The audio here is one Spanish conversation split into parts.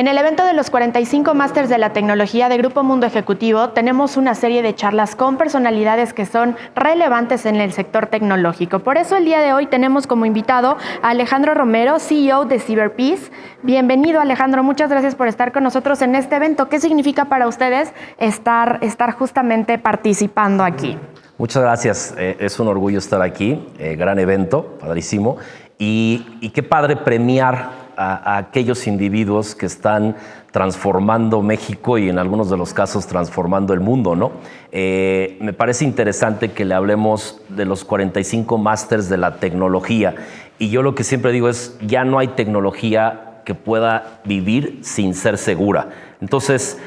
En el evento de los 45 Masters de la Tecnología de Grupo Mundo Ejecutivo tenemos una serie de charlas con personalidades que son relevantes en el sector tecnológico. Por eso el día de hoy tenemos como invitado a Alejandro Romero, CEO de CyberPeace. Bienvenido, Alejandro, muchas gracias por estar con nosotros en este evento. ¿Qué significa para ustedes estar justamente participando aquí? Muchas gracias, es un orgullo estar aquí, gran evento, padrísimo, y qué padre premiar a aquellos individuos que están transformando México y en algunos de los casos transformando el mundo, ¿no? Me parece interesante que le hablemos de los 45 Masters de la tecnología, y yo lo que siempre digo es, ya no hay tecnología que pueda vivir sin ser segura. Entonces,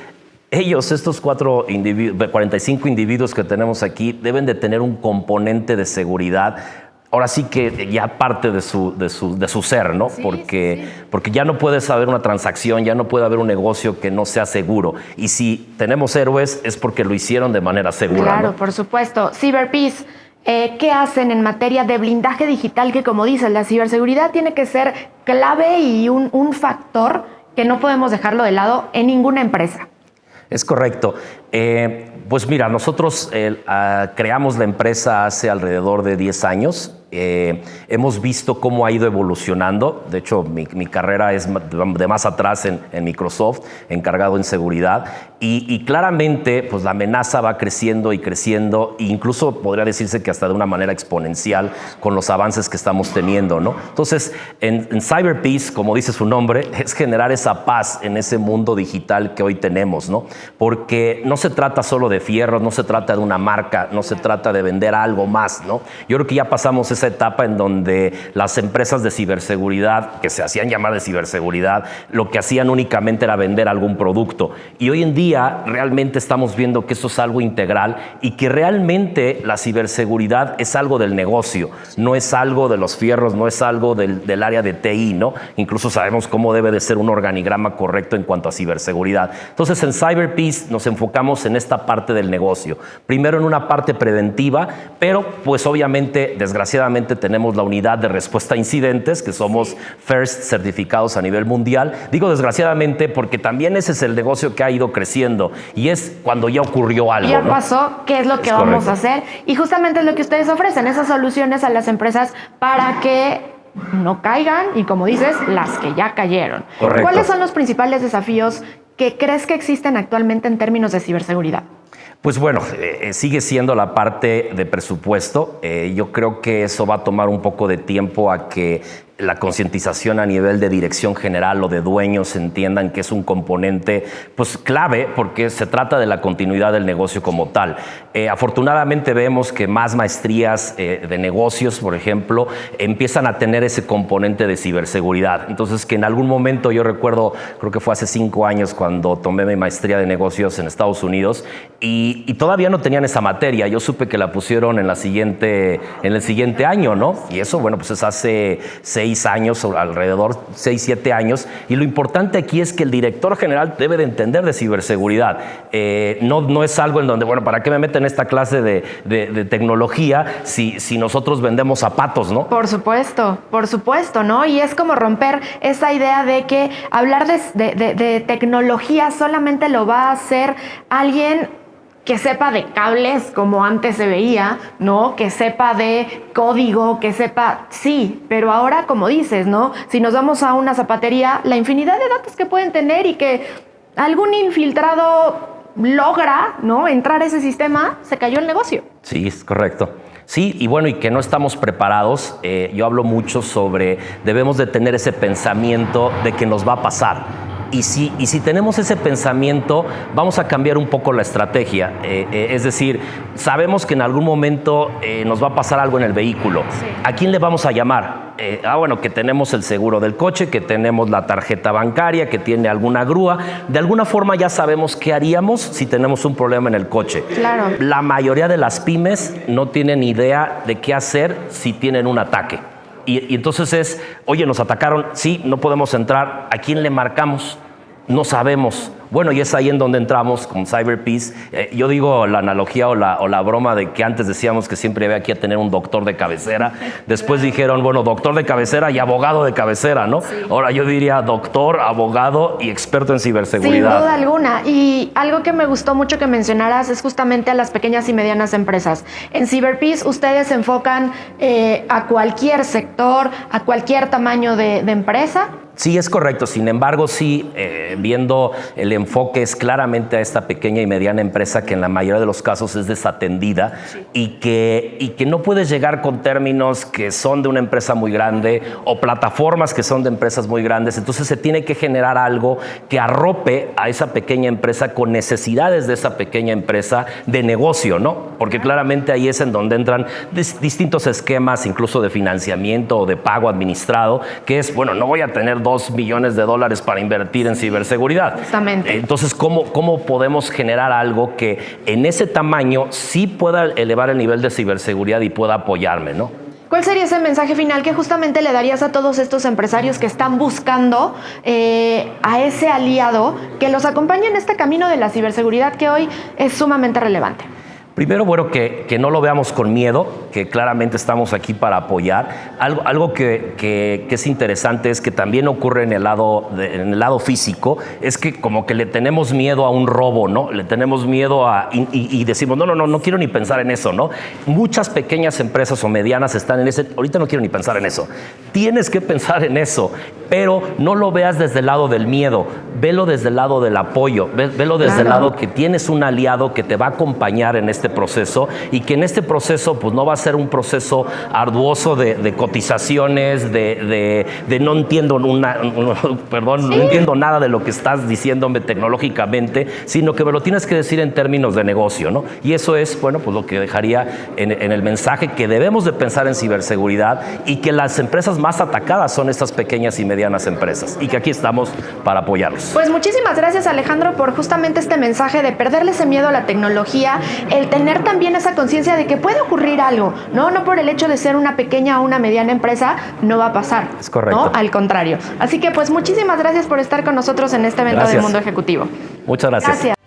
estos 45 individuos que tenemos aquí, deben de tener un componente de seguridad, ahora sí que ya parte de su ser, ¿no? Sí, porque ya no puede haber una transacción, ya no puede haber un negocio que no sea seguro. Y si tenemos héroes es porque lo hicieron de manera segura. Claro, ¿no? por supuesto. CyberPeace, ¿qué hacen en materia de blindaje digital? Que como dices, la ciberseguridad tiene que ser clave y un factor que no podemos dejarlo de lado en ninguna empresa. Es correcto. Pues mira, nosotros creamos la empresa hace alrededor de 10 años. Hemos visto cómo ha ido evolucionando. De hecho, mi carrera es de más atrás en Microsoft, encargado en seguridad. Y claramente, pues la amenaza va creciendo y creciendo, e incluso podría decirse que hasta de una manera exponencial con los avances que estamos teniendo, ¿no? Entonces, en CyberPeace, como dice su nombre, es generar esa paz en ese mundo digital que hoy tenemos, ¿no? Porque no se trata solo de fierros, no se trata de una marca, no se trata de vender algo más, ¿no? Yo creo que ya pasamos esa etapa en donde las empresas de ciberseguridad, que se hacían llamar de ciberseguridad, lo que hacían únicamente era vender algún producto. Y hoy en día realmente estamos viendo que eso es algo integral y que realmente la ciberseguridad es algo del negocio, no es algo de los fierros, no es algo del área de TI, ¿no? Incluso sabemos cómo debe de ser un organigrama correcto en cuanto a ciberseguridad. Entonces, en CyberPeace nos enfocamos en esta parte del negocio. Primero en una parte preventiva, pero pues obviamente, desgraciadamente, tenemos la unidad de respuesta a incidentes, que somos FIRST certificados a nivel mundial. Digo desgraciadamente porque también ese es el negocio que ha ido creciendo y es cuando ya ocurrió algo. Ya ¿no? pasó, ¿qué es lo que vamos a hacer? Y justamente es lo que ustedes ofrecen, esas soluciones a las empresas para que no caigan y, como dices, las que ya cayeron. Correcto. ¿Cuáles son los principales desafíos que crees que existen actualmente en términos de ciberseguridad? Pues bueno, sigue siendo la parte de presupuesto. Yo creo que eso va a tomar un poco de tiempo a que la concientización a nivel de dirección general o de dueños entiendan que es un componente pues clave porque se trata de la continuidad del negocio como tal. Afortunadamente vemos que más maestrías de negocios, por ejemplo, empiezan a tener ese componente de ciberseguridad. Entonces, que en algún momento, yo recuerdo, creo que fue hace 5 años cuando tomé mi maestría de negocios en Estados Unidos y todavía no tenían esa materia. Yo supe que la pusieron en el siguiente año, ¿no? Y eso, bueno, pues es hace 6 años, alrededor 6, 7 años, y lo importante aquí es que el director general debe de entender de ciberseguridad. No es algo en donde, bueno, ¿para qué me meten en esta clase de tecnología si nosotros vendemos zapatos, ¿no? Por supuesto, ¿no? Y es como romper esa idea de que hablar de tecnología solamente lo va a hacer alguien que sepa de cables como antes se veía, ¿no? Que sepa de código, que sepa, sí, pero ahora, como dices, ¿no? Si nos vamos a una zapatería, la infinidad de datos que pueden tener y que algún infiltrado logra, ¿no? Entrar a ese sistema, se cayó el negocio. Sí, es correcto. Sí, y bueno, y que no estamos preparados. Yo hablo mucho sobre, debemos de tener ese pensamiento de que nos va a pasar. Y si tenemos ese pensamiento, vamos a cambiar un poco la estrategia. Es decir, sabemos que en algún momento nos va a pasar algo en el vehículo. Sí. ¿A quién le vamos a llamar? Bueno, que tenemos el seguro del coche, que tenemos la tarjeta bancaria, que tiene alguna grúa. De alguna forma ya sabemos qué haríamos si tenemos un problema en el coche. Claro. La mayoría de las pymes no tienen idea de qué hacer si tienen un ataque. Y entonces oye, nos atacaron, sí, no podemos entrar. ¿A quién le marcamos? No sabemos. Bueno, y es ahí en donde entramos con CyberPeace. Yo digo la analogía o la broma de que antes decíamos que siempre había que tener un doctor de cabecera. Después dijeron, bueno, doctor de cabecera y abogado de cabecera, ¿no? Sí. Ahora yo diría doctor, abogado y experto en ciberseguridad. Sin duda alguna. Y algo que me gustó mucho que mencionaras es justamente a las pequeñas y medianas empresas. En CyberPeace ustedes se enfocan a cualquier sector, a cualquier tamaño de empresa. Sí, es correcto. Sin embargo, sí, viendo el enfoque es claramente a esta pequeña y mediana empresa que en la mayoría de los casos es desatendida, sí, y que no puedes llegar con términos que son de una empresa muy grande o plataformas que son de empresas muy grandes. Entonces se tiene que generar algo que arrope a esa pequeña empresa con necesidades de esa pequeña empresa de negocio, ¿no? Porque claramente ahí es en donde entran distintos esquemas, incluso de financiamiento o de pago administrado, que es, bueno, no voy a tener $2 millones para invertir en ciberseguridad. Exactamente. Entonces, ¿cómo podemos generar algo que en ese tamaño sí pueda elevar el nivel de ciberseguridad y pueda apoyarme, ¿no? ¿Cuál sería ese mensaje final que justamente le darías a todos estos empresarios que están buscando a ese aliado que los acompañe en este camino de la ciberseguridad que hoy es sumamente relevante? Primero, bueno, que no lo veamos con miedo, que claramente estamos aquí para apoyar. Algo que es interesante es que también ocurre en el lado físico, es que como que le tenemos miedo a un robo, ¿no? Le tenemos miedo y decimos, no quiero ni pensar en eso, ¿no? Muchas pequeñas empresas o medianas están en ese, ahorita no quiero ni pensar en eso. Tienes que pensar en eso, pero no lo veas desde el lado del miedo, velo desde el lado del apoyo, velo desde el lado que tienes un aliado que te va a acompañar en este proceso y que en este proceso pues no va a ser un proceso arduoso de cotizaciones, de no entiendo no entiendo nada de lo que estás diciéndome tecnológicamente, sino que me lo tienes que decir en términos de negocio, ¿no? Y eso es, bueno, pues lo que dejaría en el mensaje que debemos de pensar en ciberseguridad y que las empresas más atacadas son estas pequeñas y medianas empresas y que aquí estamos para apoyarlos. Pues muchísimas gracias, Alejandro, por justamente este mensaje de perderle ese miedo a la tecnología, el tener también esa conciencia de que puede ocurrir algo, ¿no? No por el hecho de ser una pequeña o una mediana empresa no va a pasar. Es correcto. ¿No? Al contrario. Así que pues muchísimas gracias por estar con nosotros en este evento del Mundo Ejecutivo. Muchas gracias. Gracias.